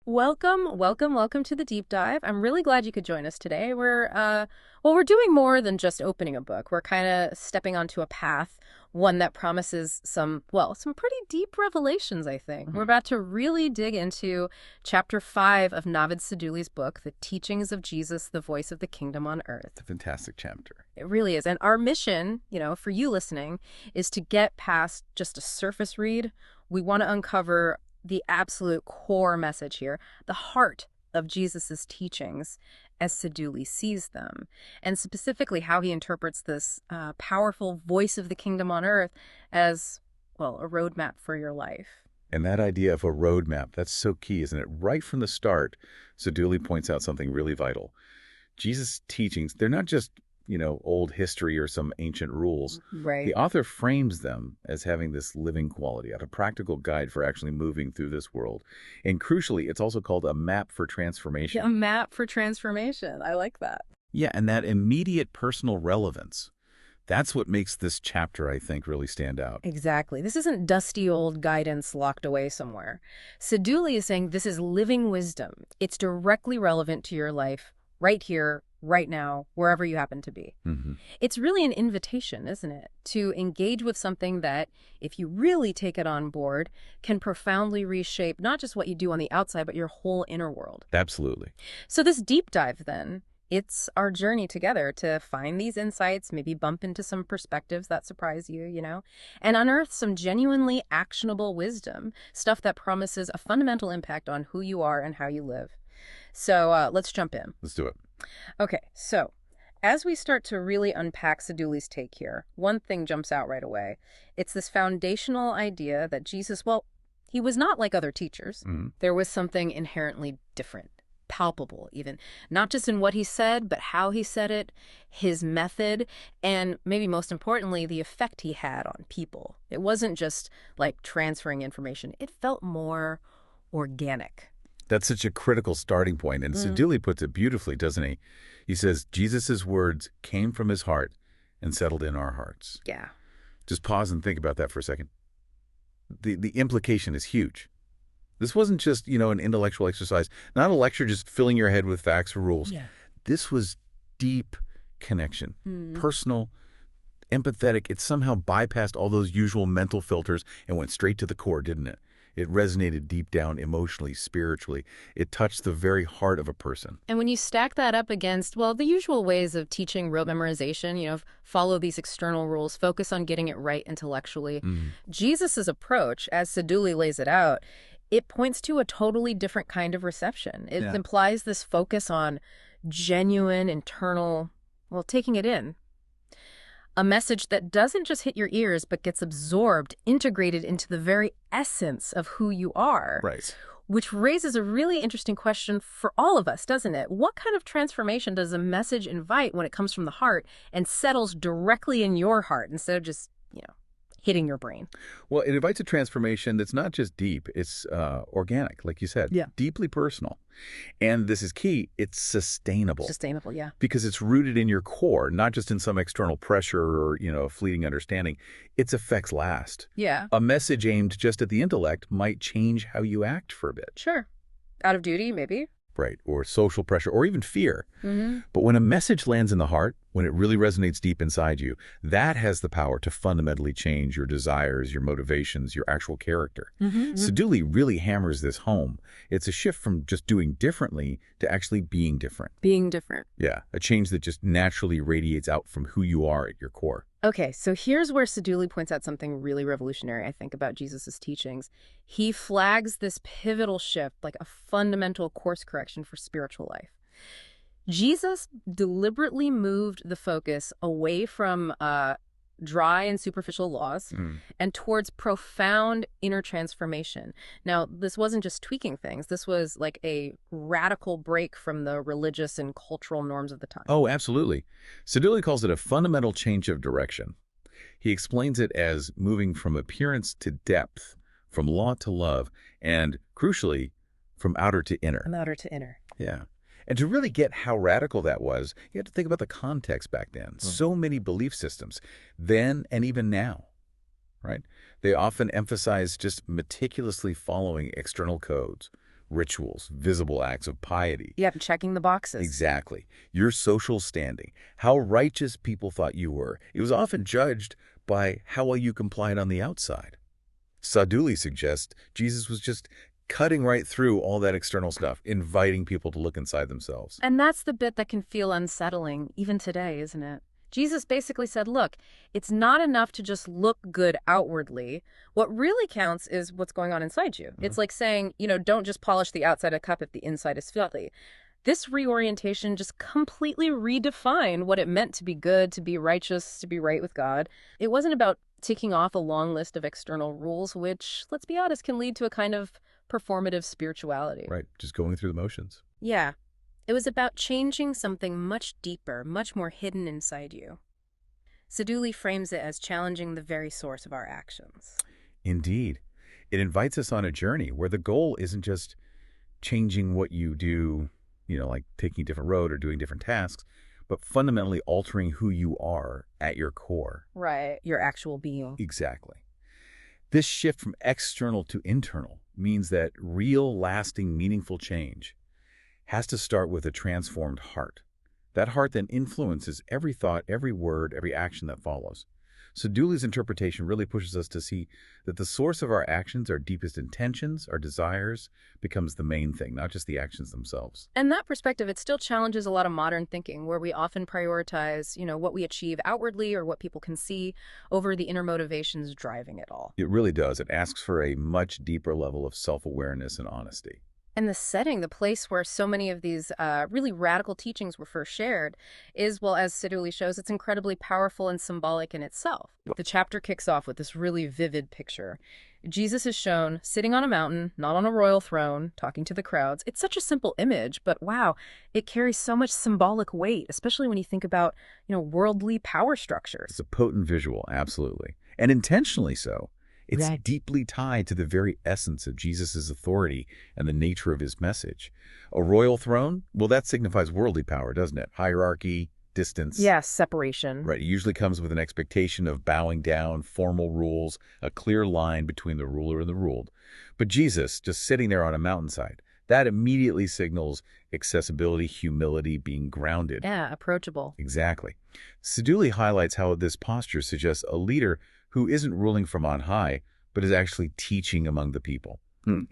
Welcome to the deep dive. I'm really glad you could join us today. We're doing more than just opening a book. We're kind of stepping onto a path, one that promises some pretty deep revelations, I think. We're about to really dig into chapter 5 of Navid Sadoli's book, The Teachings of Jesus, the Voice of the Kingdom on Earth. It's a fantastic chapter. It really is. And our mission, for you listening, is to get past just a surface read. We want to uncover the absolute core message here, the heart of Jesus's teachings as Sadoli sees them, and specifically how he interprets this powerful voice of the kingdom on earth as, a roadmap for your life. And that idea of a roadmap, that's so key, isn't it? Right from the start, Sadoli points out something really vital. Jesus' teachings, they're not just old history or some ancient rules. Right. The author frames them as having this living quality, a practical guide for actually moving through this world. And crucially, it's also called a map for transformation. Yeah, a map for transformation. I like that. Yeah, and that immediate personal relevance. That's what makes this chapter, I think, really stand out. Exactly. This isn't dusty old guidance locked away somewhere. Sadoli is saying this is living wisdom. It's directly relevant to your life right here, right now, wherever you happen to be. Mm-hmm. It's really an invitation, isn't it, to engage with something that, if you really take it on board, can profoundly reshape not just what you do on the outside, but your whole inner world. Absolutely. So this deep dive, then, it's our journey together to find these insights, maybe bump into some perspectives that surprise you, and unearth some genuinely actionable wisdom, stuff that promises a fundamental impact on who you are and how you live. So let's jump in. Let's do it. Okay, so as we start to really unpack Sadoli's take here, one thing jumps out right away. It's this foundational idea that Jesus, he was not like other teachers. Mm-hmm. There was something inherently different, palpable even, not just in what he said, but how he said it, his method, and maybe most importantly, the effect he had on people. It wasn't just like transferring information. It felt more organic. That's such a critical starting point, and Sadoli puts it beautifully, doesn't he? He says, Jesus' words came from his heart and settled in our hearts. Yeah. Just pause and think about that for a second. The implication is huge. This wasn't just, an intellectual exercise, not a lecture just filling your head with facts or rules. Yeah. This was deep connection, personal, empathetic. It somehow bypassed all those usual mental filters and went straight to the core, didn't it? It resonated deep down emotionally, spiritually. It touched the very heart of a person. And when you stack that up against, the usual ways of teaching rote memorization, follow these external rules, focus on getting it right intellectually, Jesus's approach, as Sadoli lays it out, it points to a totally different kind of reception. It implies this focus on genuine, internal, taking it in. A message that doesn't just hit your ears, but gets absorbed, integrated into the very essence of who you are. Right. Which raises a really interesting question for all of us, doesn't it? What kind of transformation does a message invite when it comes from the heart and settles directly in your heart instead of just, hitting your brain? Well, it invites a transformation that's not just deep, it's organic, like you said, deeply personal. And this is key, it's sustainable. Sustainable, yeah. Because it's rooted in your core, not just in some external pressure or, a fleeting understanding. Its effects last. Yeah. A message aimed just at the intellect might change how you act for a bit. Sure. Out of duty, maybe. Right, or social pressure, or even fear. Mm-hmm. But when a message lands in the heart, when it really resonates deep inside you, that has the power to fundamentally change your desires, your motivations, your actual character. Mm-hmm. Sadoli really hammers this home. It's a shift from just doing differently to actually being different. Being different. Yeah, a change that just naturally radiates out from who you are at your core. Okay, so here's where Sadoli points out something really revolutionary, I think, about Jesus's teachings. He flags this pivotal shift, like a fundamental course correction for spiritual life. Jesus deliberately moved the focus away from dry and superficial laws and towards profound inner transformation. Now, this wasn't just tweaking things. This was like a radical break from the religious and cultural norms of the time. Oh, absolutely. Sadoli calls it a fundamental change of direction. He explains it as moving from appearance to depth, from law to love, and crucially, from outer to inner. From outer to inner. Yeah. And to really get how radical that was, you have to think about the context back then. So many belief systems, then and even now, right? They often emphasize just meticulously following external codes, rituals, visible acts of piety. Yep, checking the boxes. Exactly. Your social standing, how righteous people thought you were. It was often judged by how well you complied on the outside. Sadoli suggests Jesus was just cutting right through all that external stuff, inviting people to look inside themselves. And that's the bit that can feel unsettling, even today, isn't it? Jesus basically said, look, it's not enough to just look good outwardly. What really counts is what's going on inside you. It's like saying, don't just polish the outside of a cup if the inside is filthy. This reorientation just completely redefined what it meant to be good, to be righteous, to be right with God. It wasn't about ticking off a long list of external rules, which, let's be honest, can lead to a kind of performative spirituality. Right, just going through the motions. Yeah. It was about changing something much deeper, much more hidden inside you. Sadoli frames it as challenging the very source of our actions. Indeed. It invites us on a journey where the goal isn't just changing what you do, like taking a different road or doing different tasks, but fundamentally altering who you are at your core. Right. Your actual being. Exactly. This shift from external to internal means that real, lasting, meaningful change has to start with a transformed heart. That heart then influences every thought, every word, every action that follows. Sadoli's interpretation really pushes us to see that the source of our actions, our deepest intentions, our desires, becomes the main thing, not just the actions themselves. And that perspective, it still challenges a lot of modern thinking, where we often prioritize, what we achieve outwardly or what people can see over the inner motivations driving it all. It really does. It asks for a much deeper level of self-awareness and honesty. And the setting, the place where so many of these really radical teachings were first shared is, well, as Sadoli shows, it's incredibly powerful and symbolic in itself. The chapter kicks off with this really vivid picture. Jesus is shown sitting on a mountain, not on a royal throne, talking to the crowds. It's such a simple image, but wow, it carries so much symbolic weight, especially when you think about, worldly power structures. It's a potent visual, absolutely. And intentionally so. It's Right. deeply tied to the very essence of Jesus' authority and the nature of his message. A royal throne? Well, that signifies worldly power, doesn't it? Hierarchy, distance. Yes, separation. Right. It usually comes with an expectation of bowing down, formal rules, a clear line between the ruler and the ruled. But Jesus, just sitting there on a mountainside, that immediately signals accessibility, humility, being grounded. Yeah, approachable. Exactly. Sadoli highlights how this posture suggests a leader who isn't ruling from on high, but is actually teaching among the people,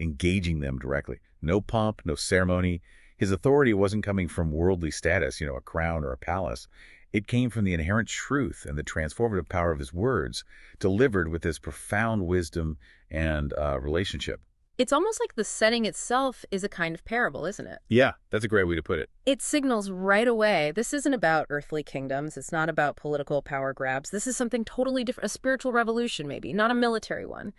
engaging them directly. No pomp, no ceremony. His authority wasn't coming from worldly status, a crown or a palace. It came from the inherent truth and the transformative power of his words, delivered with this profound wisdom and relationship. It's almost like the setting itself is a kind of parable, isn't it? Yeah, that's a great way to put it. It signals right away, this isn't about earthly kingdoms. It's not about political power grabs. This is something totally different, a spiritual revolution maybe, not a military one.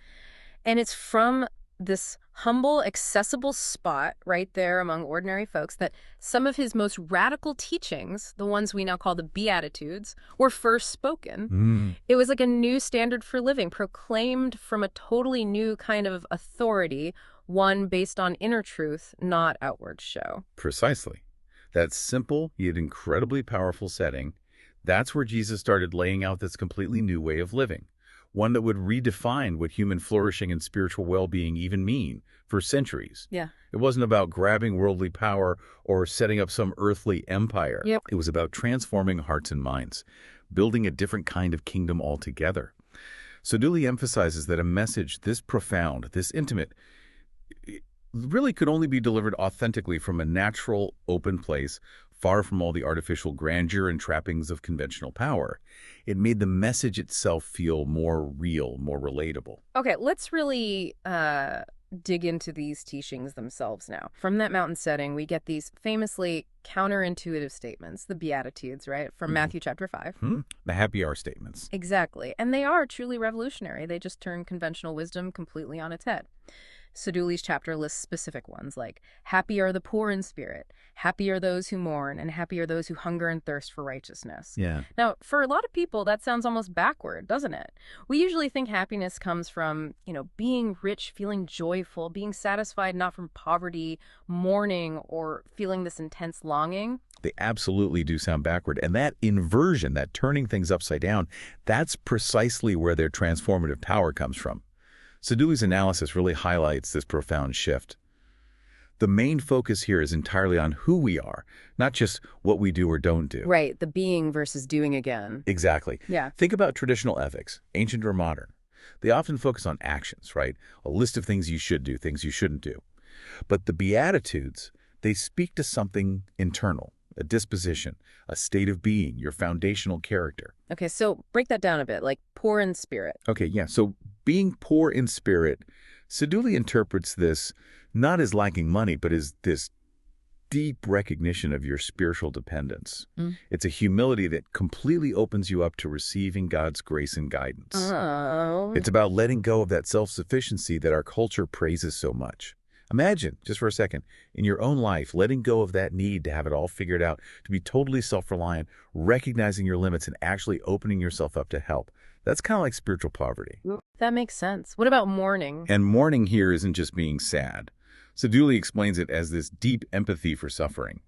And it's from this humble, accessible spot right there among ordinary folks that some of his most radical teachings, the ones we now call the Beatitudes, were first spoken. It was like a new standard for living, proclaimed from a totally new kind of authority, one based on inner truth, not outward show. Precisely. That simple yet incredibly powerful setting, that's where Jesus started laying out this completely new way of living. One that would redefine what human flourishing and spiritual well-being even mean for centuries. Yeah. It wasn't about grabbing worldly power or setting up some earthly empire. Yep. It was about transforming hearts and minds, building a different kind of kingdom altogether. Sadoli emphasizes that a message this profound, this intimate, really could only be delivered authentically from a natural, open place, far from all the artificial grandeur and trappings of conventional power. It made the message itself feel more real, more relatable. Okay, let's really dig into these teachings themselves now. From that mountain setting, we get these famously counterintuitive statements, the Beatitudes, right? From Matthew chapter 5. The happy hour statements. Exactly. And they are truly revolutionary. They just turn conventional wisdom completely on its head. Sadoli's chapter lists specific ones like, happy are the poor in spirit, happy are those who mourn, and happy are those who hunger and thirst for righteousness. Yeah. Now, for a lot of people, that sounds almost backward, doesn't it? We usually think happiness comes from, being rich, feeling joyful, being satisfied not from poverty, mourning, or feeling this intense longing. They absolutely do sound backward. And that inversion, that turning things upside down, that's precisely where their transformative power comes from. Sadoli's analysis really highlights this profound shift. The main focus here is entirely on who we are, not just what we do or don't do. Right, the being versus doing again. Exactly. Yeah. Think about traditional ethics, ancient or modern. They often focus on actions, right? A list of things you should do, things you shouldn't do. But the Beatitudes, they speak to something internal, a disposition, a state of being, your foundational character. Okay, so break that down a bit, like poor in spirit. Okay, yeah, so being poor in spirit, Sadoli interprets this not as lacking money, but as this deep recognition of your spiritual dependence. It's a humility that completely opens you up to receiving God's grace and guidance. Oh. It's about letting go of that self-sufficiency that our culture praises so much. Imagine, just for a second, in your own life, letting go of that need to have it all figured out, to be totally self-reliant, recognizing your limits, and actually opening yourself up to help. That's kind of like spiritual poverty. That makes sense. What about mourning? And mourning here isn't just being sad. Sadoli explains it as this deep empathy for suffering,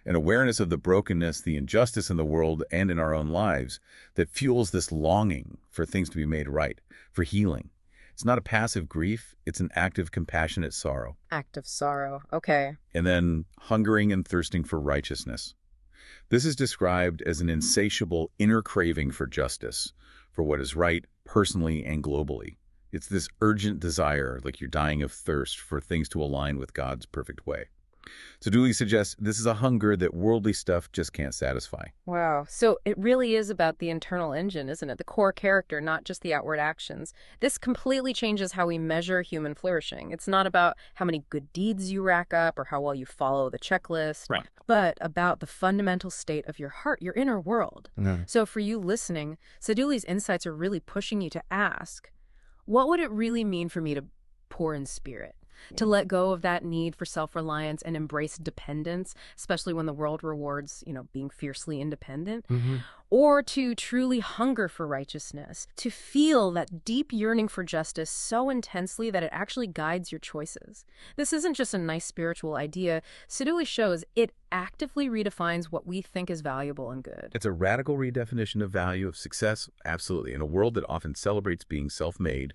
an awareness of the brokenness, the injustice in the world and in our own lives that fuels this longing for things to be made right, for healing. It's not a passive grief, it's an active, compassionate sorrow. Act of sorrow. Okay. And then hungering and thirsting for righteousness. This is described as an insatiable inner craving for justice, for what is right, personally and globally. It's this urgent desire, like you're dying of thirst, for things to align with God's perfect way. Sadoli suggests this is a hunger that worldly stuff just can't satisfy. Wow. So it really is about the internal engine, isn't it? The core character, not just the outward actions. This completely changes how we measure human flourishing. It's not about how many good deeds you rack up or how well you follow the checklist, Right. but about the fundamental state of your heart, your inner world. So for you listening, Sadoli's insights are really pushing you to ask, what would it really mean for me to pour in spirit? To let go of that need for self-reliance and embrace dependence, especially when the world rewards, being fiercely independent, or to truly hunger for righteousness, to feel that deep yearning for justice so intensely that it actually guides your choices. This isn't just a nice spiritual idea. Sadoli shows it actively redefines what we think is valuable and good. It's a radical redefinition of value, of success, absolutely. In a world that often celebrates being self-made,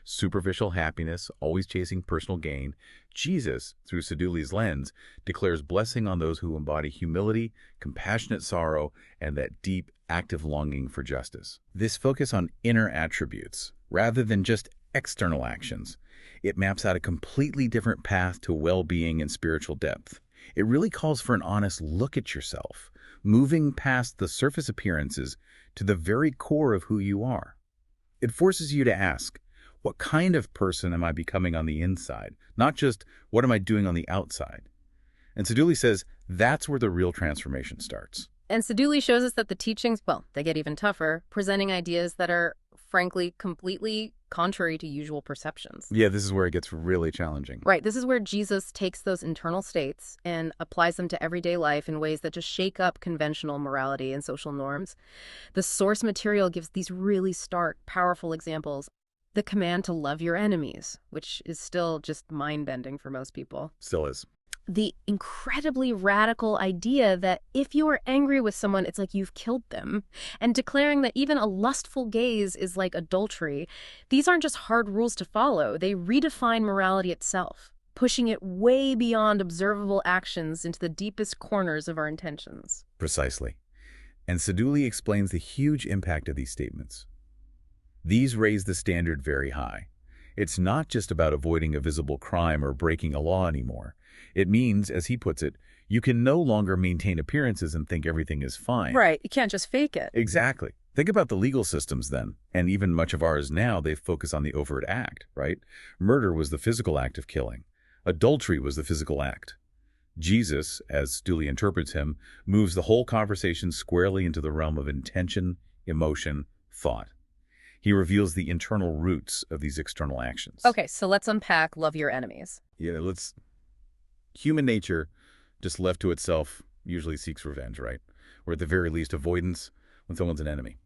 superficial happiness, always chasing personal gain, Jesus, through Sadoli's lens, declares blessing on those who embody humility, compassionate sorrow, and that deep, active longing for justice. This focus on inner attributes, rather than just external actions, it maps out a completely different path to well-being and spiritual depth. It really calls for an honest look at yourself, moving past the surface appearances to the very core of who you are. It forces you to ask, what kind of person am I becoming on the inside? Not just, what am I doing on the outside? And Sadoli says that's where the real transformation starts. And Sadoli shows us that the teachings, they get even tougher, presenting ideas that are, frankly, completely contrary to usual perceptions. Yeah, this is where it gets really challenging. Right. This is where Jesus takes those internal states and applies them to everyday life in ways that just shake up conventional morality and social norms. The source material gives these really stark, powerful examples. The command to love your enemies, which is still just mind-bending for most people. Still is. The incredibly radical idea that if you are angry with someone, it's like you've killed them. And declaring that even a lustful gaze is like adultery. These aren't just hard rules to follow. They redefine morality itself, pushing it way beyond observable actions into the deepest corners of our intentions. Precisely. And Sadoli explains the huge impact of these statements. These raise the standard very high. It's not just about avoiding a visible crime or breaking a law anymore. It means, as he puts it, you can no longer maintain appearances and think everything is fine. Right. You can't just fake it. Exactly. Think about the legal systems then, and even much of ours now, they focus on the overt act, right? Murder was the physical act of killing. Adultery was the physical act. Jesus, as Sadoli interprets him, moves the whole conversation squarely into the realm of intention, emotion, thought. He reveals the internal roots of these external actions. Okay, so let's unpack love your enemies. Yeah, human nature, just left to itself, usually seeks revenge, right? Or at the very least, avoidance when someone's an enemy.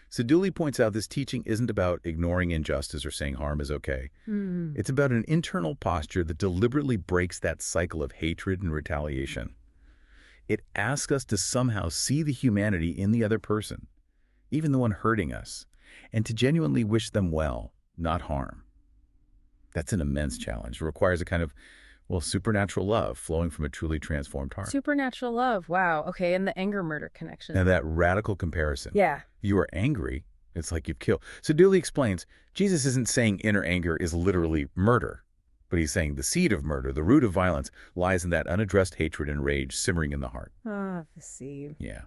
Sadoli points out this teaching isn't about ignoring injustice or saying harm is okay. It's about an internal posture that deliberately breaks that cycle of hatred and retaliation. It asks us to somehow see the humanity in the other person, even the one hurting us, and to genuinely wish them well, not harm. That's an immense challenge. It requires a kind of Well, supernatural love flowing from a truly transformed heart. Supernatural love. Wow. Okay, and the anger murder connection. Now that radical comparison, Yeah. you are angry, it's like you've killed. So Dooley explains, Jesus isn't saying inner anger is literally murder, but he's saying the seed of murder, the root of violence, lies in that unaddressed hatred and rage simmering in the heart. Ah, the seed. Yeah.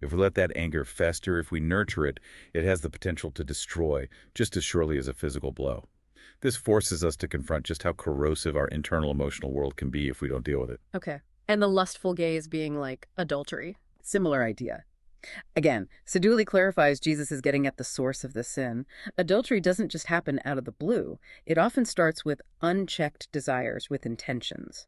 If we let that anger fester, if we nurture it, it has the potential to destroy just as surely as a physical blow. This forces us to confront just how corrosive our internal emotional world can be if we don't deal with it. Okay. And the lustful gaze being like adultery. Similar idea. Again, Sadoli clarifies Jesus is getting at the source of the sin. Adultery doesn't just happen out of the blue. It often starts with unchecked desires, with intentions.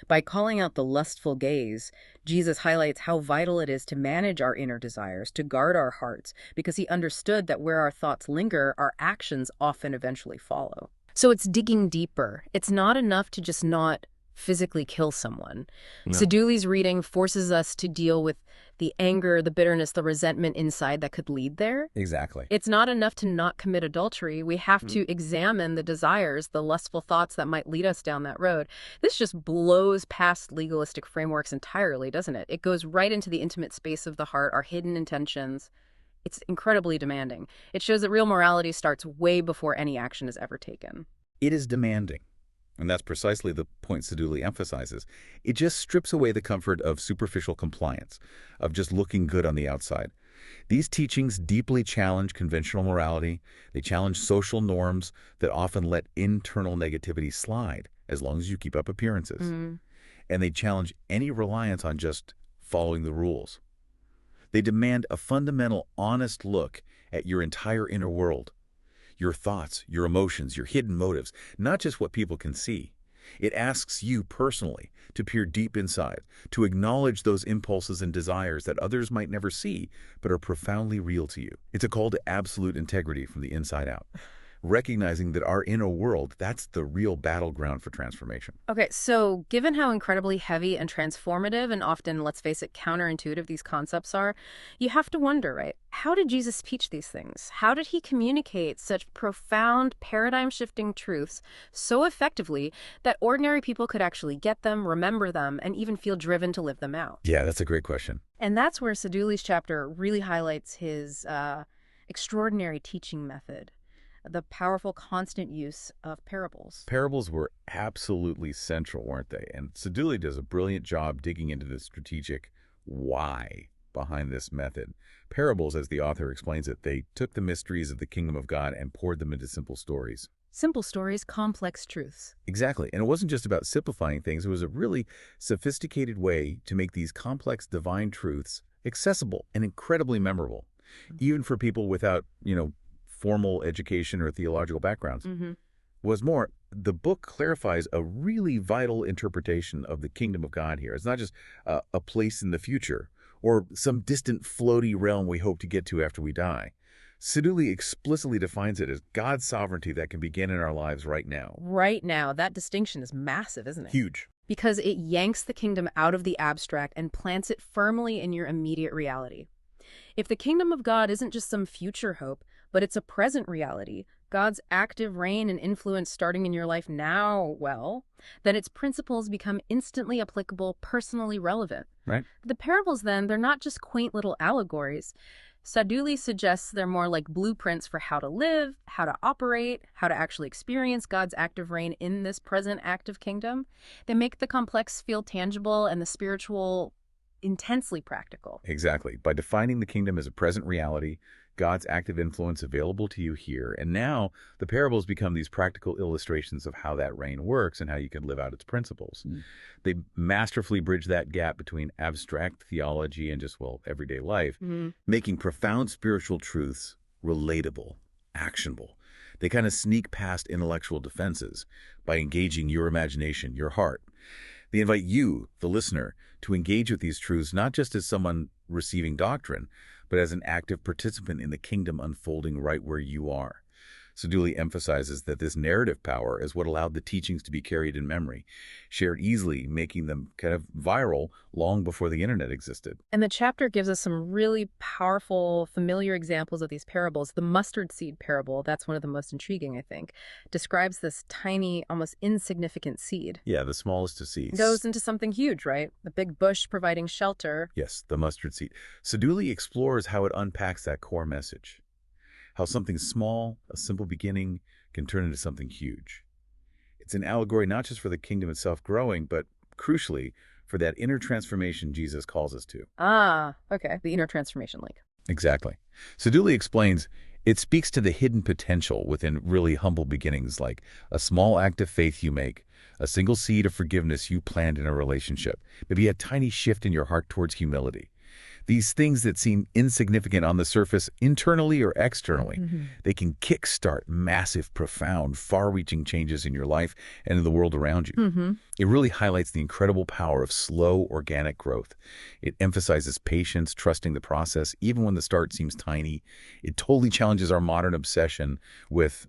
By calling out the lustful gaze, Jesus highlights how vital it is to manage our inner desires, to guard our hearts, because he understood that where our thoughts linger, our actions often eventually follow. So it's digging deeper. It's not enough to just not physically kill someone. No. Saduli's reading forces us to deal with the anger, the bitterness, the resentment inside that could lead there. Exactly. It's not enough to not commit adultery. We have to examine the desires, the lustful thoughts that might lead us down that road. This just blows past legalistic frameworks entirely, doesn't it? It goes right into the intimate space of the heart, our hidden intentions. It's incredibly demanding. It shows that real morality starts way before any action is ever taken. It is demanding. And that's precisely the point Sadoli emphasizes. It just strips away the comfort of superficial compliance, of just looking good on the outside. These teachings deeply challenge conventional morality. They challenge social norms that often let internal negativity slide, as long as you keep up appearances. And they challenge any reliance on just following the rules. They demand a fundamental, honest look at your entire inner world. Your thoughts, your emotions, your hidden motives, not just what people can see. It asks you personally to peer deep inside, to acknowledge those impulses and desires that others might never see, but are profoundly real to you. It's a call to absolute integrity from the inside out, recognizing that our inner world, that's the real battleground for transformation. Okay, so given how incredibly heavy and transformative and often, let's face it, counterintuitive these concepts are, you have to wonder, right? How did Jesus teach these things? How did he communicate such profound, paradigm-shifting truths so effectively that ordinary people could actually get them, remember them, and even feel driven to live them out? Yeah, that's a great question. And that's where Saduli's chapter really highlights his extraordinary teaching method. The powerful, constant use of parables. Parables were absolutely central, weren't they? And Sadoli does a brilliant job digging into the strategic why behind this method. Parables, as the author explains it, they took the mysteries of the kingdom of God and poured them into simple stories. Simple stories, complex truths. Exactly. And it wasn't just about simplifying things. It was a really sophisticated way to make these complex divine truths accessible and incredibly memorable, even for people without, formal education or theological backgrounds. Was more, the book clarifies a really vital interpretation of the kingdom of God here. It's not just a place in the future or some distant floaty realm we hope to get to after we die. Sadoli explicitly defines it as God's sovereignty that can begin in our lives right now. Right now, that distinction is massive, isn't it? Huge. Because it yanks the kingdom out of the abstract and plants it firmly in your immediate reality. If the kingdom of God isn't just some future hope, but it's a present reality, God's active reign and influence starting in your life now, well, then its principles become instantly applicable, personally relevant. Right. The parables, then, they're not just quaint little allegories. Sadoli suggests they're more like blueprints for how to live, how to operate, how to actually experience God's active reign in this present active kingdom. They make the complex feel tangible and the spiritual intensely practical. Exactly. By defining the kingdom as a present reality, God's active influence available to you here, and now the parables become these practical illustrations of how that reign works and how you can live out its principles. They masterfully bridge that gap between abstract theology and just, everyday life, making profound spiritual truths relatable, actionable. They kind of sneak past intellectual defenses by engaging your imagination, your heart. They invite you, the listener, to engage with these truths not just as someone receiving doctrine, but as an active participant in the kingdom unfolding right where you are. Sadoli emphasizes that this narrative power is what allowed the teachings to be carried in memory, shared easily, making them kind of viral long before the internet existed. And the chapter gives us some really powerful, familiar examples of these parables. The mustard seed parable, that's one of the most intriguing, I think, describes this tiny, almost insignificant seed. Yeah, the smallest of seeds. Goes into something huge, right? A big bush providing shelter. Yes, the mustard seed. Sadoli explores how it unpacks that core message. How something small, a simple beginning, can turn into something huge. It's an allegory not just for the kingdom itself growing, but crucially, for that inner transformation Jesus calls us to. Ah, okay. The inner transformation link. Exactly. Sadoli explains it speaks to the hidden potential within really humble beginnings, like a small act of faith you make, a single seed of forgiveness you plant in a relationship, maybe a tiny shift in your heart towards humility. These things that seem insignificant on the surface, internally or externally, they can kickstart massive, profound, far-reaching changes in your life and in the world around you. It really highlights the incredible power of slow, organic growth. It emphasizes patience, trusting the process, even when the start seems tiny. It totally challenges our modern obsession with,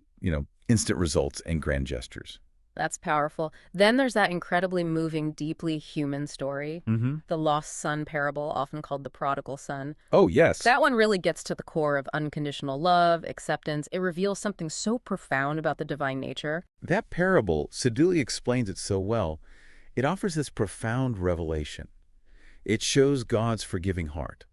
instant results and grand gestures. That's powerful. Then there's that incredibly moving, deeply human story. The lost son parable, often called the prodigal son. Oh, yes. That one really gets to the core of unconditional love, acceptance. It reveals something so profound about the divine nature. That parable, Sadoli explains it so well. It offers this profound revelation. It shows God's forgiving heart.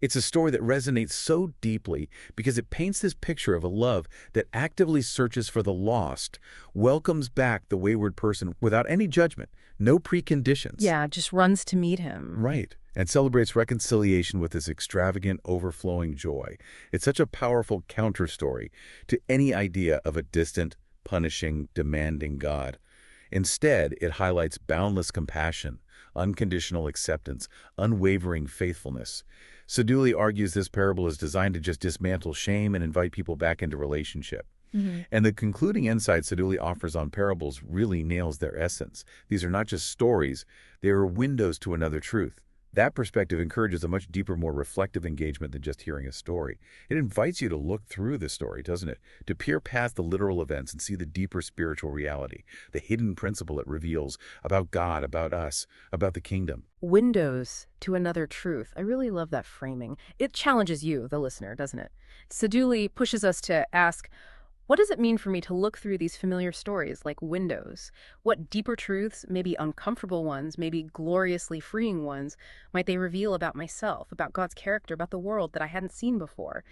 It's a story that resonates so deeply because it paints this picture of a love that actively searches for the lost, welcomes back the wayward person without any judgment, no preconditions. Yeah, just runs to meet him. Right, and celebrates reconciliation with this extravagant, overflowing joy. It's such a powerful counter-story to any idea of a distant, punishing, demanding God. Instead, it highlights boundless compassion, unconditional acceptance, unwavering faithfulness. Sadoli argues this parable is designed to just dismantle shame and invite people back into relationship. And the concluding insight Sadoli offers on parables really nails their essence. These are not just stories, they are windows to another truth. That perspective encourages a much deeper, more reflective engagement than just hearing a story. It invites you to look through the story, doesn't it? To peer past the literal events and see the deeper spiritual reality, the hidden principle it reveals about God, about us, about the kingdom. Windows to another truth. I really love that framing. It challenges you, the listener, doesn't it? Sadoli pushes us to ask, what does it mean for me to look through these familiar stories like windows? What deeper truths, maybe uncomfortable ones, maybe gloriously freeing ones, might they reveal about myself, about God's character, about the world that I hadn't seen before?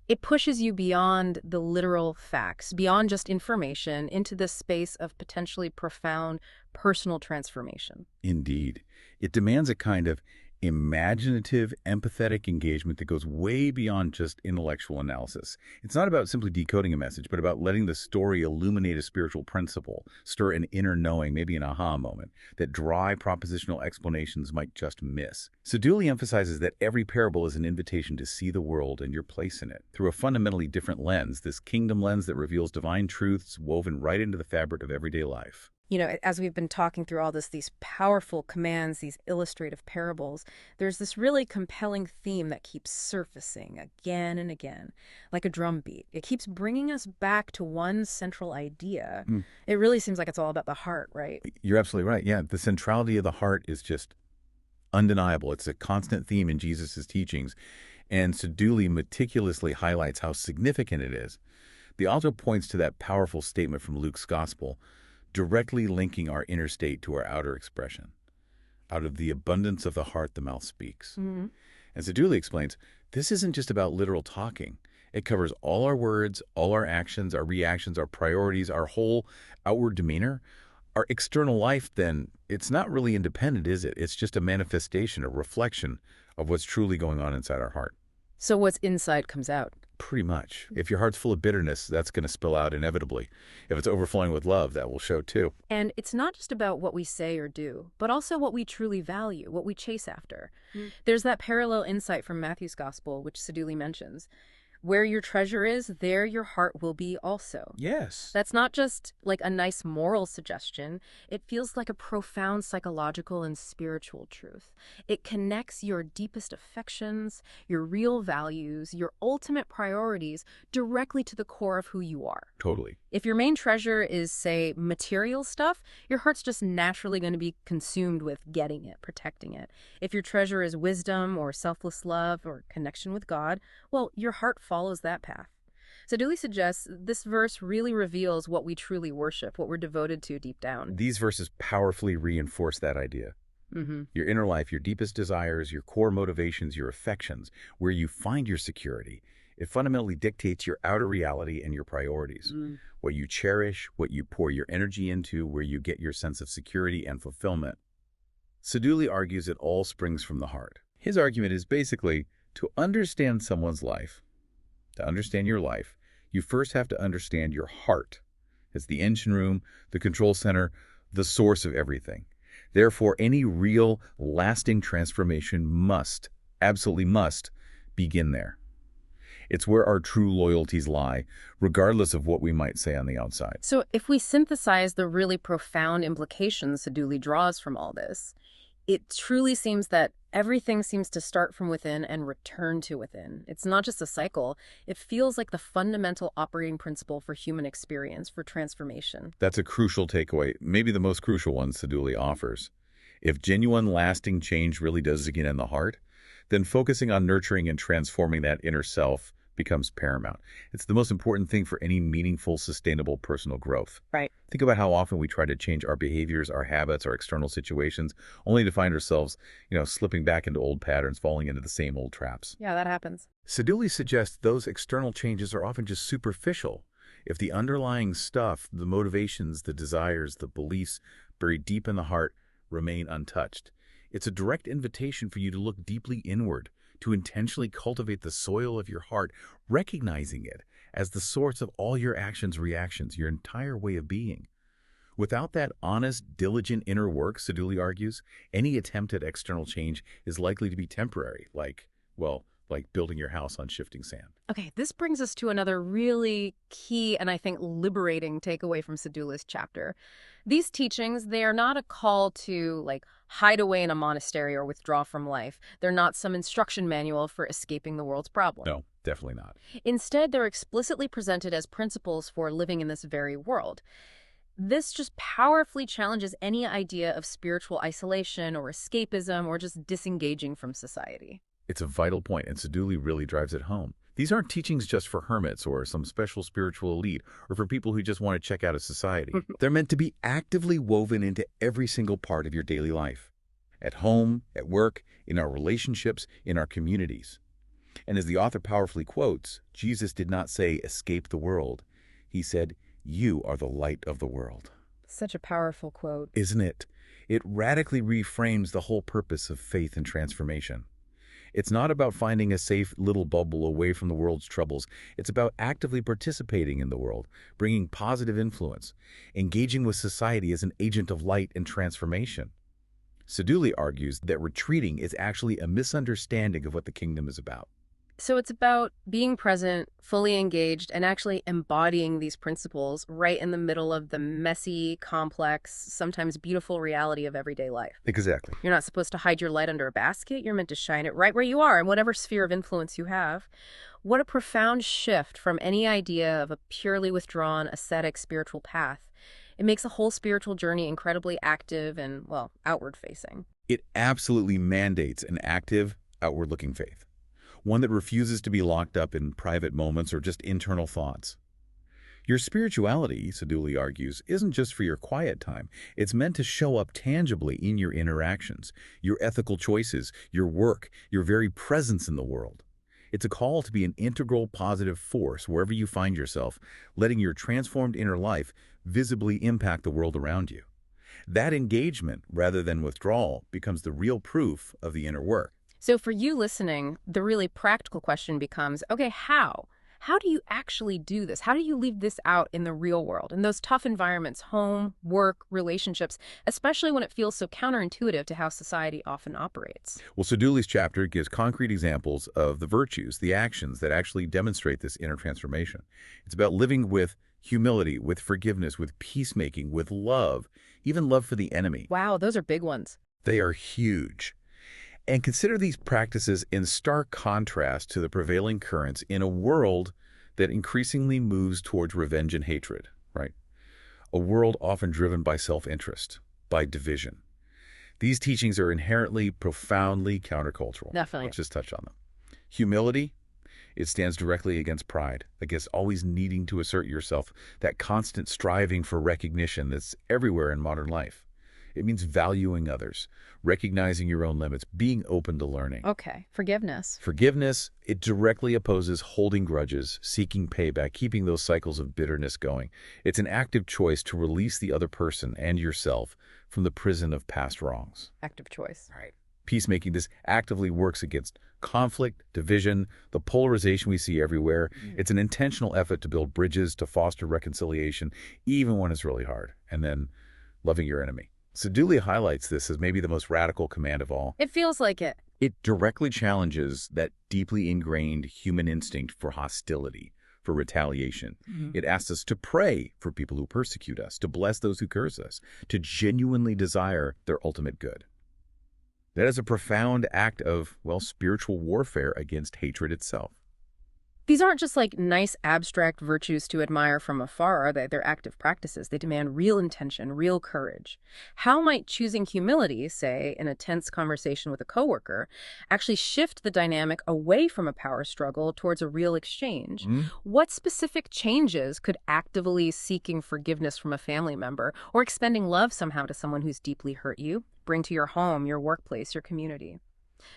It pushes you beyond the literal facts, beyond just information, into this space of potentially profound personal transformation. Indeed. It demands a kind of imaginative, empathetic engagement that goes way beyond just intellectual analysis. It's not about simply decoding a message, but about letting the story illuminate a spiritual principle, stir an inner knowing, maybe an aha moment, that dry propositional explanations might just miss. Sadoli emphasizes that every parable is an invitation to see the world and your place in it through a fundamentally different lens, this kingdom lens that reveals divine truths woven right into the fabric of everyday life. You know, as we've been talking through all this, these powerful commands, these illustrative parables, there's this really compelling theme that keeps surfacing again and again, like a drumbeat. It keeps bringing us back to one central idea. It really seems like it's all about the heart, right? You're absolutely right. Yeah, the centrality of the heart is just undeniable. It's a constant theme in Jesus' teachings, and Sadoli meticulously highlights how significant it is. The author points to that powerful statement from Luke's Gospel, directly linking our inner state to our outer expression. Out of the abundance of the heart, the mouth speaks. And Sadoli explains, this isn't just about literal talking. It covers all our words, all our actions, our reactions, our priorities, our whole outward demeanor. Our external life, then, it's not really independent, is it? It's just a manifestation, a reflection of what's truly going on inside our heart. So what's inside comes out. Pretty much. If your heart's full of bitterness, that's going to spill out inevitably. If it's overflowing with love, that will show too. And it's not just about what we say or do, but also what we truly value, what we chase after. There's that parallel insight from Matthew's Gospel, which Sadoli mentions. Where your treasure is, there your heart will be also. Yes. That's not just like a nice moral suggestion. It feels like a profound psychological and spiritual truth. It connects your deepest affections, your real values, your ultimate priorities directly to the core of who you are. Totally. If your main treasure is, say, material stuff, your heart's just naturally going to be consumed with getting it, protecting it. If your treasure is wisdom or selfless love or connection with God, well, your heart follows that path. Sadoli suggests this verse really reveals what we truly worship, what we're devoted to deep down. These verses powerfully reinforce that idea. Mm-hmm. Your inner life, your deepest desires, your core motivations, your affections, where you find your security. It fundamentally dictates your outer reality and your priorities. What you cherish, what you pour your energy into, where you get your sense of security and fulfillment. Sadoli argues it all springs from the heart. His argument is basically, to understand someone's life, to understand your life, you first have to understand your heart. It's the engine room, the control center, the source of everything. Therefore, any real, lasting transformation must, absolutely must, begin there. It's where our true loyalties lie, regardless of what we might say on the outside. So if we synthesize the really profound implications Sadoli draws from all this, it truly seems that everything seems to start from within and return to within. It's not just a cycle. It feels like the fundamental operating principle for human experience, for transformation. That's a crucial takeaway, maybe the most crucial one Sadoli offers. If genuine, lasting change really does begin in the heart, then focusing on nurturing and transforming that inner self becomes paramount. It's the most important thing for any meaningful, sustainable personal growth. Right. Think about how often we try to change our behaviors, our habits, our external situations, only to find ourselves, slipping back into old patterns, falling into the same old traps. Yeah, that happens. Sadoli suggests those external changes are often just superficial. If the underlying stuff, the motivations, the desires, the beliefs buried deep in the heart remain untouched, it's a direct invitation for you to look deeply inward, to intentionally cultivate the soil of your heart, recognizing it as the source of all your actions, reactions, your entire way of being. Without that honest, diligent inner work, Sadoli argues, any attempt at external change is likely to be temporary, like building your house on shifting sand. Okay, this brings us to another really key and I think liberating takeaway from Sadoli's chapter. These teachings, they are not a call to hide away in a monastery or withdraw from life. They're not some instruction manual for escaping the world's problems. No, definitely not. Instead, they're explicitly presented as principles for living in this very world. This just powerfully challenges any idea of spiritual isolation or escapism or just disengaging from society. It's a vital point, and Sadoli really drives it home. These aren't teachings just for hermits or some special spiritual elite or for people who just want to check out of society. They're meant to be actively woven into every single part of your daily life. At home, at work, in our relationships, in our communities. And as the author powerfully quotes, Jesus did not say, escape the world. He said, you are the light of the world. Such a powerful quote. Isn't it? It radically reframes the whole purpose of faith and transformation. It's not about finding a safe little bubble away from the world's troubles. It's about actively participating in the world, bringing positive influence, engaging with society as an agent of light and transformation. Sadoli argues that retreating is actually a misunderstanding of what the kingdom is about. So it's about being present, fully engaged, and actually embodying these principles right in the middle of the messy, complex, sometimes beautiful reality of everyday life. Exactly. You're not supposed to hide your light under a basket. You're meant to shine it right where you are in whatever sphere of influence you have. What a profound shift from any idea of a purely withdrawn, ascetic spiritual path. It makes a whole spiritual journey incredibly active and, outward-facing. It absolutely mandates an active, outward-looking faith. One that refuses to be locked up in private moments or just internal thoughts. Your spirituality, Sadoli argues, isn't just for your quiet time. It's meant to show up tangibly in your interactions, your ethical choices, your work, your very presence in the world. It's a call to be an integral positive force wherever you find yourself, letting your transformed inner life visibly impact the world around you. That engagement, rather than withdrawal, becomes the real proof of the inner work. So for you listening, the really practical question becomes, okay, how? How do you actually do this? How do you leave this out in the real world, in those tough environments, home, work, relationships, especially when it feels so counterintuitive to how society often operates? Well, Sadoli's chapter gives concrete examples of the virtues, the actions that actually demonstrate this inner transformation. It's about living with humility, with forgiveness, with peacemaking, with love, even love for the enemy. Wow, those are big ones. They are huge. And consider these practices in stark contrast to the prevailing currents in a world that increasingly moves towards revenge and hatred, right? A world often driven by self-interest, by division. These teachings are inherently, profoundly countercultural. Definitely. Let's just touch on them. Humility, it stands directly against pride, against always needing to assert yourself, that constant striving for recognition that's everywhere in modern life. It means valuing others, recognizing your own limits, being open to learning. Okay, forgiveness. Forgiveness, it directly opposes holding grudges, seeking payback, keeping those cycles of bitterness going. It's an active choice to release the other person and yourself from the prison of past wrongs. Active choice. Right. Peacemaking, this actively works against conflict, division, the polarization we see everywhere. It's an intentional effort to build bridges, to foster reconciliation, even when it's really hard. And then loving your enemy. Sadoli highlights this as maybe the most radical command of all. It feels like it. It directly challenges that deeply ingrained human instinct for hostility, for retaliation. It asks us to pray for people who persecute us, to bless those who curse us, to genuinely desire their ultimate good. That is a profound act of, well, spiritual warfare against hatred itself. These aren't just like nice abstract virtues to admire from afar, are they? They're active practices. They demand real intention, real courage. How might choosing humility, say, in a tense conversation with a coworker, actually shift the dynamic away from a power struggle towards a real exchange? What specific changes could actively seeking forgiveness from a family member or expending love somehow to someone who's deeply hurt you bring to your home, your workplace, your community?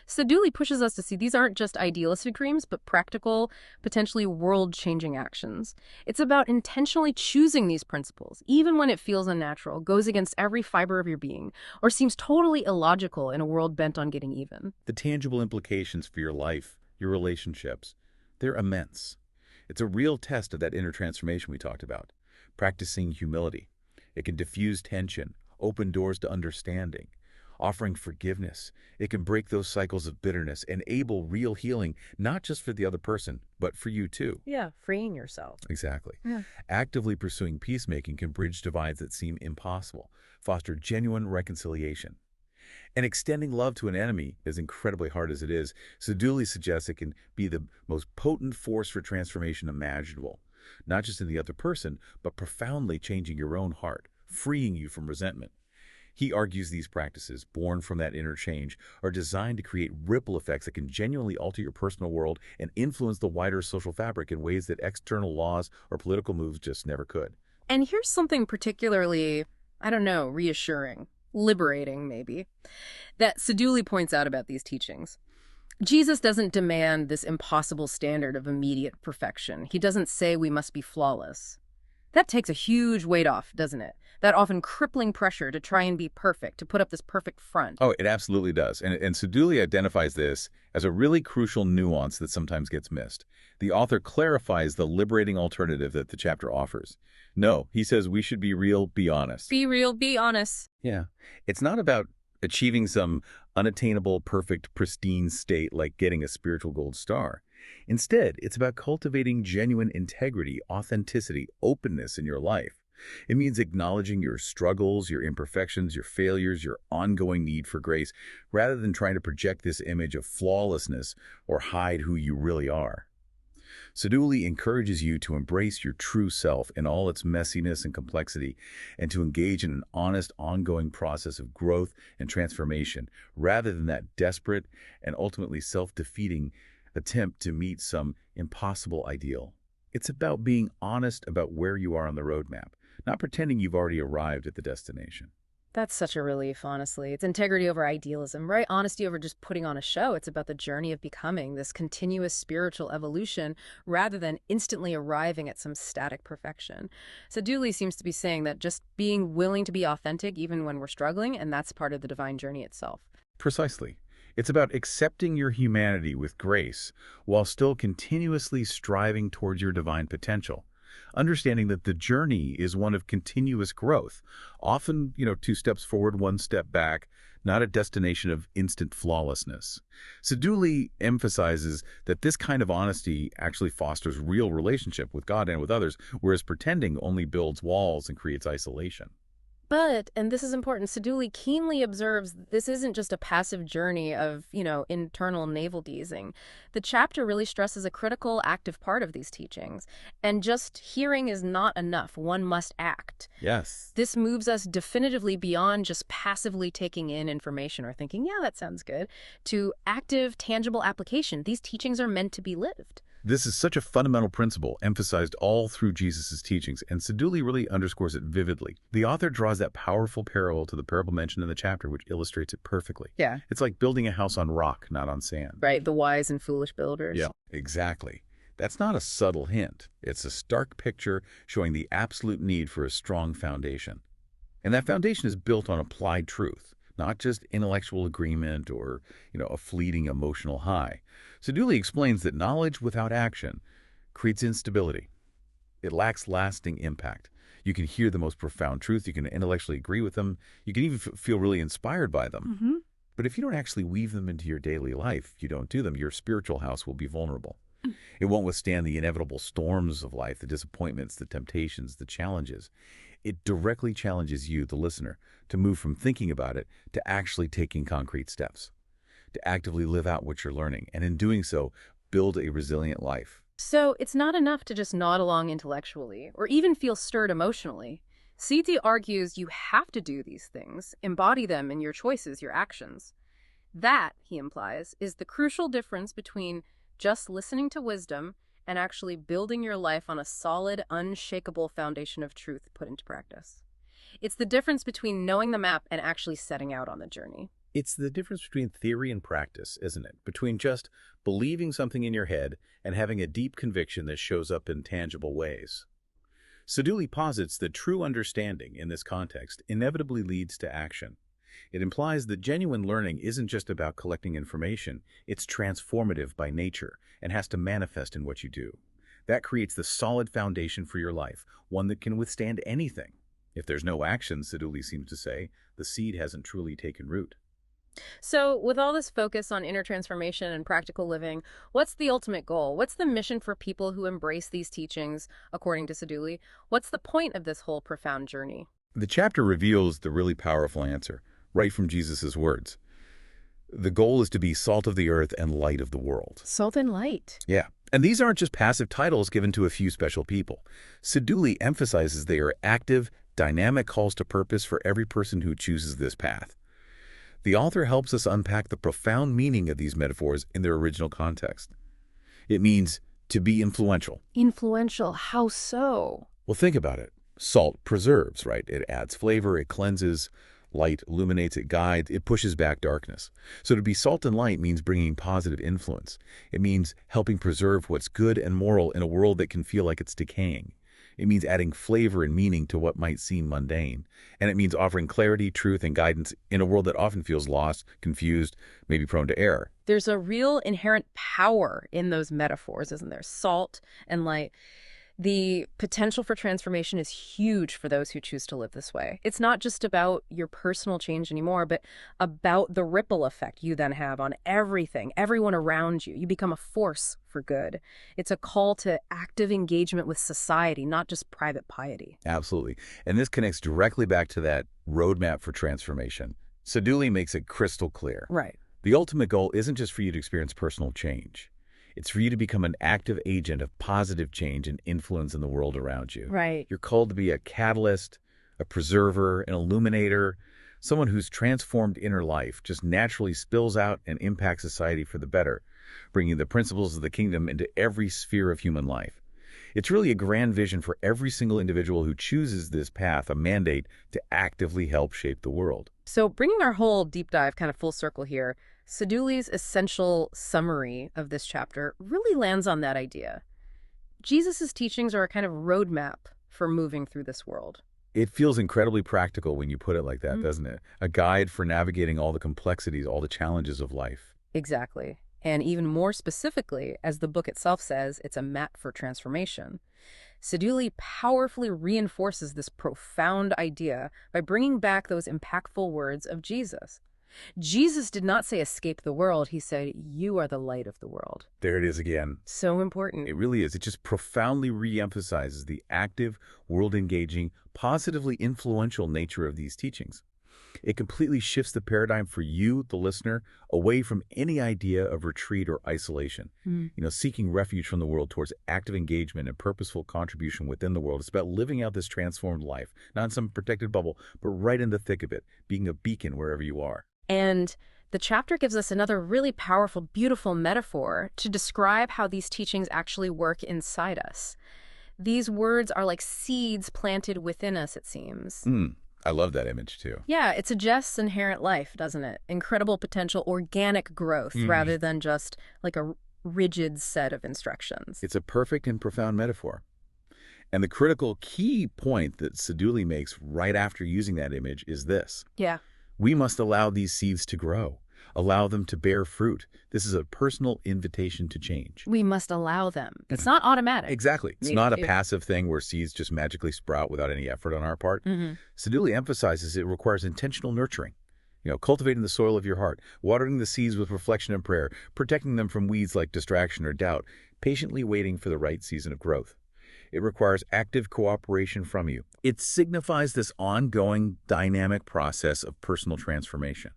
Sadoli pushes us to see these aren't just idealistic dreams, but practical, potentially world-changing actions. It's about intentionally choosing these principles, even when it feels unnatural, goes against every fiber of your being, or seems totally illogical in a world bent on getting even. The tangible implications for your life, your relationships, they're immense. It's a real test of that inner transformation we talked about. Practicing humility. It can diffuse tension, open doors to understanding. Offering forgiveness, it can break those cycles of bitterness, enable real healing, not just for the other person, but for you too. Yeah, freeing yourself. Exactly. Yeah. Actively pursuing peacemaking can bridge divides that seem impossible, foster genuine reconciliation. And extending love to an enemy, as incredibly hard as it is, Sadoli suggests it can be the most potent force for transformation imaginable, not just in the other person, but profoundly changing your own heart, freeing you from resentment. He argues these practices, born from that inner change, are designed to create ripple effects that can genuinely alter your personal world and influence the wider social fabric in ways that external laws or political moves just never could. And here's something particularly, I don't know, reassuring, liberating maybe, that Sadoli points out about these teachings. Jesus doesn't demand this impossible standard of immediate perfection. He doesn't say we must be flawless. That takes a huge weight off, doesn't it? That often crippling pressure to try and be perfect, to put up this perfect front. Oh, it absolutely does. And Sadoli identifies this as a really crucial nuance that sometimes gets missed. The author clarifies the liberating alternative that the chapter offers. No, he says we should be real, be honest. Be real, be honest. Yeah. It's not about achieving some unattainable, perfect, pristine state like getting a spiritual gold star. Instead, it's about cultivating genuine integrity, authenticity, openness in your life. It means acknowledging your struggles, your imperfections, your failures, your ongoing need for grace, rather than trying to project this image of flawlessness or hide who you really are. Sadoli encourages you to embrace your true self in all its messiness and complexity, and to engage in an honest, ongoing process of growth and transformation, rather than that desperate and ultimately self-defeating attempt to meet some impossible ideal. It's about being honest about where you are on the roadmap, not pretending you've already arrived at the destination. That's such a relief, honestly. It's integrity over idealism, right? Honesty over just putting on a show. It's about the journey of becoming, this continuous spiritual evolution, rather than instantly arriving at some static perfection. Sadoli seems to be saying that just being willing to be authentic even when we're struggling, and that's part of the divine journey itself. Precisely. It's about accepting your humanity with grace while still continuously striving towards your divine potential. Understanding that the journey is one of continuous growth, often, 2 steps forward, 1 step back, not a destination of instant flawlessness. Saduli emphasizes that this kind of honesty actually fosters real relationship with God and with others, whereas pretending only builds walls and creates isolation. But, and this is important, Saduli keenly observes this isn't just a passive journey of, internal navel-gazing. The chapter really stresses a critical, active part of these teachings. And just hearing is not enough. One must act. Yes. This moves us definitively beyond just passively taking in information or thinking, yeah, that sounds good, to active, tangible application. These teachings are meant to be lived. This is such a fundamental principle emphasized all through Jesus' teachings, and Saduli really underscores it vividly. The author draws that powerful parallel to the parable mentioned in the chapter, which illustrates it perfectly. Yeah. It's like building a house on rock, not on sand. Right, the wise and foolish builders. Yeah, exactly. That's not a subtle hint. It's a stark picture showing the absolute need for a strong foundation. And that foundation is built on applied truth, not just intellectual agreement or, a fleeting emotional high. Saduli explains that knowledge without action creates instability. It lacks lasting impact. You can hear the most profound truth, you can intellectually agree with them, you can even feel really inspired by them. But if you don't actually weave them into your daily life, you don't do them, your spiritual house will be vulnerable. It won't withstand the inevitable storms of life, the disappointments, the temptations, the challenges. It directly challenges you, the listener, to move from thinking about it to actually taking concrete steps, to actively live out what you're learning, and in doing so, build a resilient life. So it's not enough to just nod along intellectually or even feel stirred emotionally. Siti argues you have to do these things, embody them in your choices, your actions. That, he implies, is the crucial difference between just listening to wisdom and actually building your life on a solid, unshakable foundation of truth put into practice. It's the difference between knowing the map and actually setting out on the journey. It's the difference between theory and practice, isn't it? Between just believing something in your head and having a deep conviction that shows up in tangible ways. Saduli posits that true understanding in this context inevitably leads to action. It implies that genuine learning isn't just about collecting information, it's transformative by nature and has to manifest in what you do. That creates the solid foundation for your life, one that can withstand anything. If there's no action, Saduli seems to say, the seed hasn't truly taken root. So, with all this focus on inner transformation and practical living, what's the ultimate goal? What's the mission for people who embrace these teachings, according to Saduli? What's the point of this whole profound journey? The chapter reveals the really powerful answer, right from Jesus' words. The goal is to be salt of the earth and light of the world. Salt and light. Yeah. And these aren't just passive titles given to a few special people. Saduli emphasizes they are active, dynamic calls to purpose for every person who chooses this path. The author helps us unpack the profound meaning of these metaphors in their original context. It means to be influential. Influential. How so? Well, think about it. Salt preserves, right? It adds flavor, it cleanses. Light illuminates, it guides, it pushes back darkness. So to be salt and light means bringing positive influence. It means helping preserve what's good and moral in a world that can feel like it's decaying. It means adding flavor and meaning to what might seem mundane. And it means offering clarity, truth, and guidance in a world that often feels lost, confused, maybe prone to error. There's a real inherent power in those metaphors, isn't there? Salt and light. The potential for transformation is huge for those who choose to live this way. It's not just about your personal change anymore, but about the ripple effect you then have on everything, everyone around you. You become a force for good. It's a call to active engagement with society, not just private piety. Absolutely. And this connects directly back to that roadmap for transformation. Saduli makes it crystal clear. Right. The ultimate goal isn't just for you to experience personal change. It's for you to become an active agent of positive change and influence in the world around you. Right. You're called to be a catalyst, a preserver, an illuminator, someone whose transformed inner life just naturally spills out and impacts society for the better, bringing the principles of the kingdom into every sphere of human life. It's really a grand vision for every single individual who chooses this path, a mandate to actively help shape the world. So bringing our whole deep dive kind of full circle here, Saduli's essential summary of this chapter really lands on that idea. Jesus' teachings are a kind of roadmap for moving through this world. It feels incredibly practical when you put it like that, doesn't it? A guide for navigating all the complexities, all the challenges of life. Exactly. And even more specifically, as the book itself says, it's a map for transformation. Saduli powerfully reinforces this profound idea by bringing back those impactful words of Jesus. Jesus did not say escape the world, he said you are the light of the world. There it is again. So important. It really is. It just profoundly re-emphasizes the active, world-engaging, positively influential nature of these teachings. It completely shifts the paradigm for you, the listener, away from any idea of retreat or isolation. Seeking refuge from the world towards active engagement and purposeful contribution within the world. It's about living out this transformed life, not in some protected bubble, but right in the thick of it, being a beacon wherever you are. And the chapter gives us another really powerful, beautiful metaphor to describe how these teachings actually work inside us. These words are like seeds planted within us, it seems. I love that image, too. Yeah, it suggests inherent life, doesn't it? Incredible potential organic growth rather than just like a rigid set of instructions. It's a perfect and profound metaphor. And the critical key point that Saduli makes right after using that image is this. Yeah. We must allow these seeds to grow, allow them to bear fruit. This is a personal invitation to change. We must allow them. It's not automatic. Exactly. It's not a passive thing where seeds just magically sprout without any effort on our part. Saduli emphasizes it requires intentional nurturing. Cultivating the soil of your heart, watering the seeds with reflection and prayer, protecting them from weeds like distraction or doubt, patiently waiting for the right season of growth. It requires active cooperation from you. It signifies this ongoing, dynamic process of personal transformation,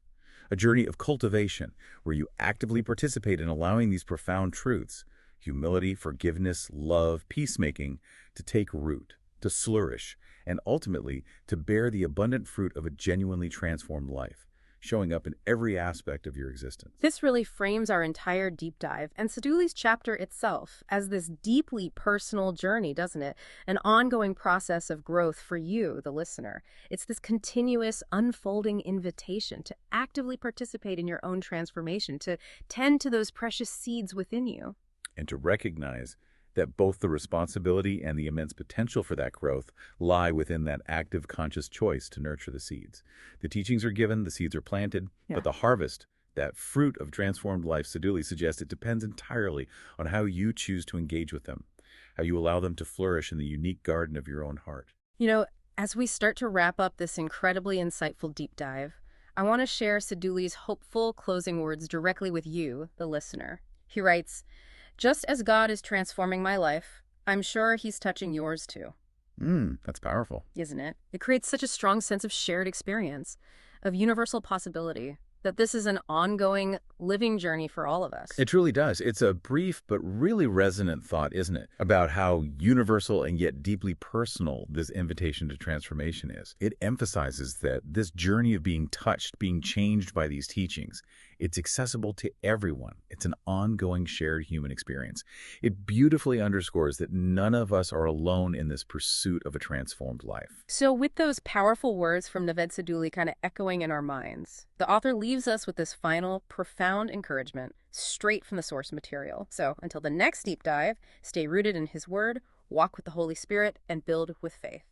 a journey of cultivation where you actively participate in allowing these profound truths, humility, forgiveness, love, peacemaking, to take root, to flourish, and ultimately to bear the abundant fruit of a genuinely transformed life, showing up in every aspect of your existence. This really frames our entire deep dive and Saduli's chapter itself as this deeply personal journey, doesn't it? An ongoing process of growth for you, the listener. It's this continuous unfolding invitation to actively participate in your own transformation, to tend to those precious seeds within you. And to recognize that both the responsibility and the immense potential for that growth lie within that active, conscious choice to nurture the seeds. The teachings are given, the seeds are planted, but the harvest, that fruit of transformed life, Saduli suggests it depends entirely on how you choose to engage with them, how you allow them to flourish in the unique garden of your own heart. As we start to wrap up this incredibly insightful deep dive, I want to share Saduli's hopeful closing words directly with you, the listener. He writes, "Just as God is transforming my life, I'm sure he's touching yours too." That's powerful. Isn't it? It creates such a strong sense of shared experience, of universal possibility, that this is an ongoing, living journey for all of us. It truly does. It's a brief but really resonant thought, isn't it? About how universal and yet deeply personal this invitation to transformation is. It emphasizes that this journey of being touched, being changed by these teachings, it's accessible to everyone. It's an ongoing shared human experience. It beautifully underscores that none of us are alone in this pursuit of a transformed life. So with those powerful words from Navid Sadoli kind of echoing in our minds, the author leaves us with this final, profound encouragement straight from the source material. So until the next deep dive, stay rooted in his word, walk with the Holy Spirit, and build with faith.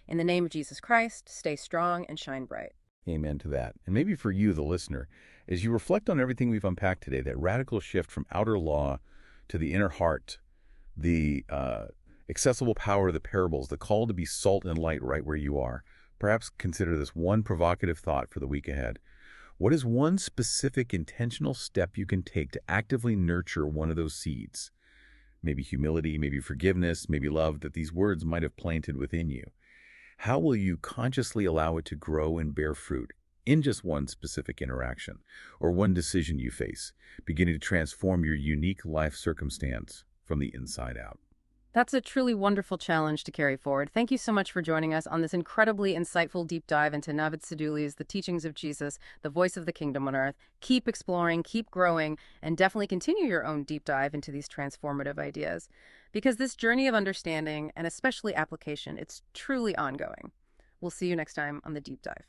In the name of Jesus Christ, stay strong and shine bright. Amen to that. And maybe for you, the listener, as you reflect on everything we've unpacked today, that radical shift from outer law to the inner heart, the accessible power of the parables, the call to be salt and light right where you are, perhaps consider this one provocative thought for the week ahead. What is one specific intentional step you can take to actively nurture one of those seeds? Maybe humility, maybe forgiveness, maybe love that these words might have planted within you. How will you consciously allow it to grow and bear fruit in just one specific interaction or one decision you face, beginning to transform your unique life circumstance from the inside out? That's a truly wonderful challenge to carry forward. Thank you so much for joining us on this incredibly insightful deep dive into Navid Saduli's The Teachings of Jesus, the Voice of the Kingdom on Earth. Keep exploring, keep growing, and definitely continue your own deep dive into these transformative ideas. Because this journey of understanding, and especially application, it's truly ongoing. We'll see you next time on The Deep Dive.